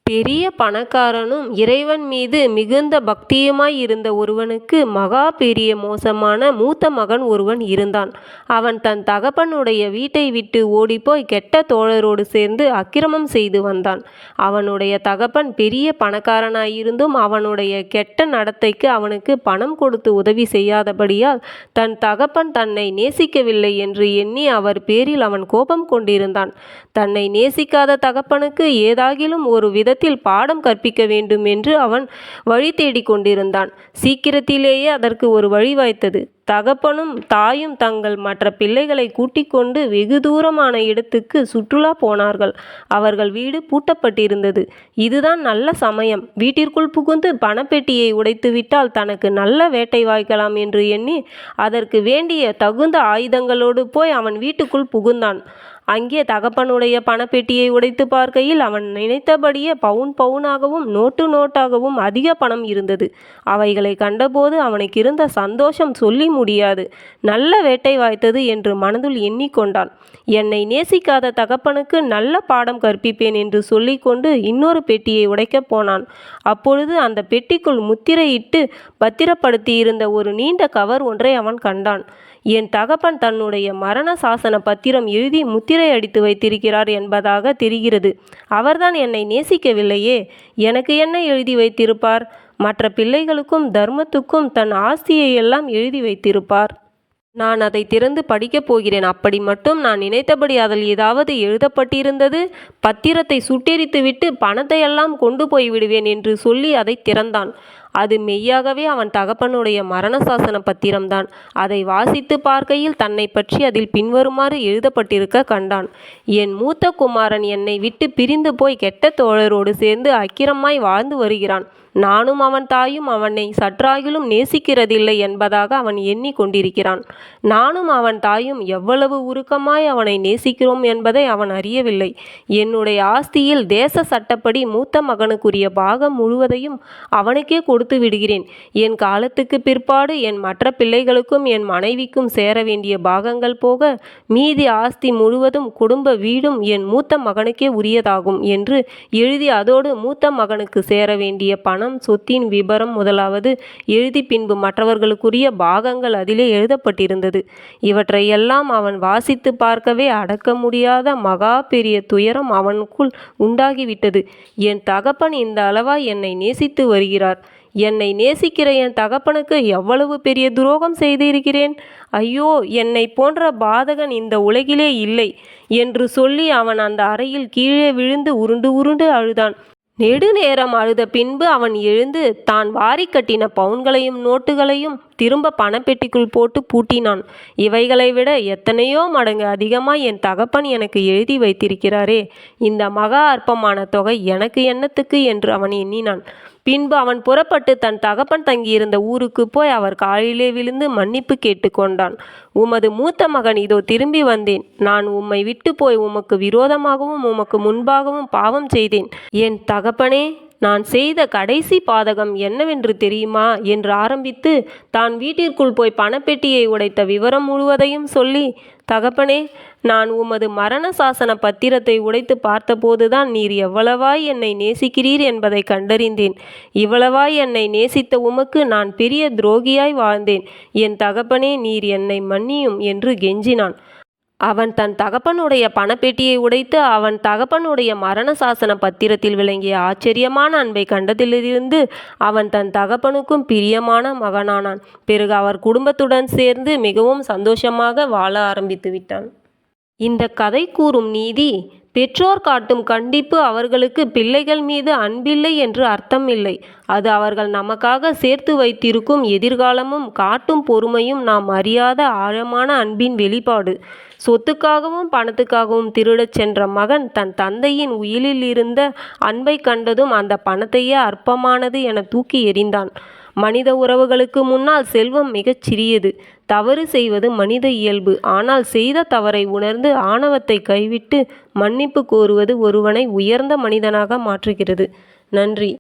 பெரிய பணக்காரனும் இறைவன் மீது மிகுந்த பக்தியுமாய் இருந்த ஒருவனுக்கு மகா பெரிய மோசமான மூத்த மகன் ஒருவன் இருந்தான். அவன் தன் தகப்பனுடைய வீட்டை விட்டு ஓடிப்போய் கெட்ட தோழரோடு சேர்ந்து அக்கிரமம் செய்து வந்தான். அவனுடைய தகப்பன் பெரிய பணக்காரனாயிருந்தும் அவனுடைய கெட்ட நடத்தைக்கு அவனுக்கு பணம் கொடுத்து உதவி செய்யாதபடியால் தன் தகப்பன் தன்னை நேசிக்கவில்லை என்று எண்ணி அவர் பேரில் அவன் கோபம் கொண்டிருந்தான். தன்னை நேசிக்காத தகப்பனுக்கு ஏதாகிலும் ஒரு விதத்தில் பாடம் கற்பிக்க வேண்டும் என்று அவன் வழி தேடிக் கொண்டிருந்தான். சீக்கிரத்திலேயே அதற்கு ஒரு வழி வாய்த்தது. தகப்பனும் தாயும் தங்கள் மற்ற பிள்ளைகளை கூட்டிக் கொண்டு வெகு தூரமான இடத்துக்கு சுற்றுலா போனார்கள். அவர்கள் வீடு பூட்டப்பட்டிருந்தது. இதுதான் நல்ல சமயம், வீட்டிற்குள் புகுந்து பணப்பெட்டியை உடைத்துவிட்டால் தனக்கு நல்ல வேட்டை வாய்க்கலாம் என்று எண்ணி அதற்கு வேண்டிய தகுந்த ஆயுதங்களோடு போய் அவன் வீட்டுக்குள் புகுந்தான். அங்கே தகப்பனுடைய பணப்பெட்டியை உடைத்து பார்க்கையில் அவன் நினைத்தபடியே பவுன் பவுனாகவும் நோட்டு நோட்டாகவும் அதிக பணம் இருந்தது. அவைகளை கண்டபோது அவனுக்கு இருந்த சந்தோஷம் சொல்லி முடியாது. நல்ல வேட்டை வாய்த்தது என்று மனதுள் எண்ணிக்கொண்டான். என்னை நேசிக்காத தகப்பனுக்கு நல்ல பாடம் கற்பிப்பேன் என்று சொல்லிக்கொண்டு இன்னொரு பெட்டியை உடைக்கப் போனான். அப்பொழுது அந்த பெட்டிக்குள் முத்திரையிட்டு பத்திரப்படுத்தியிருந்த ஒரு நீண்ட கவர் ஒன்றை அவன் கண்டான். என் தகப்பன் தன்னுடைய மரண சாசன பத்திரம் எழுதி முத்திரை அடித்து வைத்திருக்கிறார் என்பதாக தெரிகிறது. அவர்தான் என்னை நேசிக்கவில்லையே, எனக்கு என்ன எழுதி வைத்திருப்பார்? மற்ற பிள்ளைகளுக்கும் தர்மத்துக்கும் தன் ஆஸ்தியை எல்லாம் எழுதி வைத்திருப்பார். நான் அதை திறந்து படிக்கப் போகிறேன். அப்படி மட்டும் நான் நினைத்தபடி அதில் ஏதாவது எழுதப்பட்டிருந்தது, பத்திரத்தை சுட்டெரித்துவிட்டு பணத்தையெல்லாம் கொண்டு போய் விடுவேன் என்று சொல்லி அதை திறந்தான். அது மெய்யாகவே அவன் தகப்பனுடைய மரண சாசன பத்திரம்தான். அதை வாசித்து பார்க்கையில் தன்னை பற்றி அதில் பின்வருமாறு எழுதப்பட்டிருக்க கண்டான். என் மூத்த குமாரன் என்னை விட்டு பிரிந்து போய் கெட்ட தோழரோடு சேர்ந்து அக்கிரமாய் வாழ்ந்து வருகிறான். நானும் அவன் தாயும் அவனை சற்றாகிலும் நேசிக்கிறதில்லை என்பதாக அவன் எண்ணி கொண்டிருக்கிறான். நானும் அவன் தாயும் எவ்வளவு உருக்கமாய் அவனை நேசிக்கிறோம் என்பதை அவன் அறியவில்லை. என்னுடைய ஆஸ்தியில் தேச சட்டப்படி மூத்த மகனுக்குரிய பாகம் முழுவதையும் அவனுக்கே கொடுத்து விடுகிறேன். என் காலத்துக்கு பிற்பாடு என் மற்ற பிள்ளைகளுக்கும் என் மனைவிக்கும் சேர வேண்டிய பாகங்கள் போக மீதி ஆஸ்தி முழுவதும் குடும்ப வீடும் என் மூத்த மகனுக்கே உரியதாகும் என்று எழுதி அதோடு மூத்த மகனுக்கு சேர வேண்டிய பணம், சொத்தின் விபரம் முதலாவது எழுதி பின்பு மற்றவர்களுக்குரிய பாகங்கள் அதிலே எழுதப்பட்டிருந்தது. இவற்றையெல்லாம் அவன் வாசித்து பார்க்கவே அடக்க முடியாத மகா பெரிய துயரம் அவனுக்குள் உண்டாகிவிட்டது. என் தகப்பன் இந்த அளவாய் என்னை நேசித்து வருகிறார். என்னை நேசிக்கிற என் தகப்பனுக்கு எவ்வளவு பெரிய துரோகம் செய்திருக்கிறேன். ஐயோ, என்னை போன்ற பாதகன் இந்த உலகிலே இல்லை என்று சொல்லி அவன் அந்த அறையில் கீழே விழுந்து உருண்டு உருண்டு அழுதான். நெடுநேரம் அழுத பின்பு அவன் எழுந்து தான் வாரி கட்டின பவுன்களையும் நோட்டுகளையும் திரும்ப பணப்பெட்டிக்குள் போட்டு பூட்டினான். இவைகளை விட எத்தனையோ மடங்கு அதிகமாய் என் தகப்பன் எனக்கு எழுதி வைத்திருக்கிறாரே, இந்த மகா அற்பமான தொகை எனக்கு என்னத்துக்கு என்று அவன் எண்ணினான். பின்பு அவன் புறப்பட்டு தன் தகப்பன் தங்கியிருந்த ஊருக்கு போய் அவர் காலிலே விழுந்து மன்னிப்பு கேட்டு கொண்டான். உமது மூத்த மகன் இதோ திரும்பி வந்தேன். நான் உம்மை விட்டு போய் உமக்கு விரோதமாகவும் உமக்கு முன்பாகவும் பாவம் செய்தேன். என் தகப்பனே, நான் செய்த கடைசி பாதகம் என்னவென்று தெரியுமா என்று ஆரம்பித்து தான் வீட்டிற்குள் போய் பணப்பெட்டியை உடைத்த விவரம் முழுவதையும் சொல்லி, தகப்பனே, நான் உமது மரண சாசன பத்திரத்தை உடைத்து பார்த்தபோதுதான் நீர் எவ்வளவாய் என்னை நேசிக்கிறீர் என்பதை கண்டறிந்தேன். இவ்வளவாய் என்னை நேசித்த உமக்கு நான் பெரிய துரோகியாய் வாழ்ந்தேன். என் தகப்பனே, நீர் என்னை மன்னியும் என்று கெஞ்சினான். அவன் தன் தகப்பனுடைய பணப்பெட்டியை உடைத்து அவன் தகப்பனுடைய மரண சாசன பத்திரத்தில் விளங்கிய ஆச்சரியமான அன்பை கண்டதிலிருந்து அவன் தன் தகப்பனுக்கும் பிரியமான மகனானான். பிறகு அவர் குடும்பத்துடன் சேர்ந்து மிகவும் சந்தோஷமாக வாழ ஆரம்பித்து விட்டான். இந்த கதை கூறும் நீதி, பெற்றோர் காட்டும் கண்டிப்பு அவர்களுக்கு பிள்ளைகள் மீது அன்பில்லை என்று அர்த்தம் இல்லை. அது அவர்கள் நமக்காக சேர்த்து வைத்திருக்கும் எதிர்காலமும் காட்டும் பொறுமையும் நாம் அறியாத ஆழமான அன்பின் வெளிப்பாடு. சொத்துக்காகவும் பணத்துக்காகவும் திருடச் சென்ற மகன் தன் தந்தையின் உயிலில் இருந்த அன்பை கண்டதும் அந்த பணத்தையே அற்பமானது என தூக்கி எறிந்தான். மனித உறவுகளுக்கு முன்னால் செல்வம் மிகச் சிறியது. தவறு செய்வது மனித இயல்பு. ஆனால் செய்த தவறை உணர்ந்து ஆணவத்தை கைவிட்டு மன்னிப்பு கோருவது ஒருவனை உயர்ந்த மனிதனாக மாற்றுகிறது. நன்றி.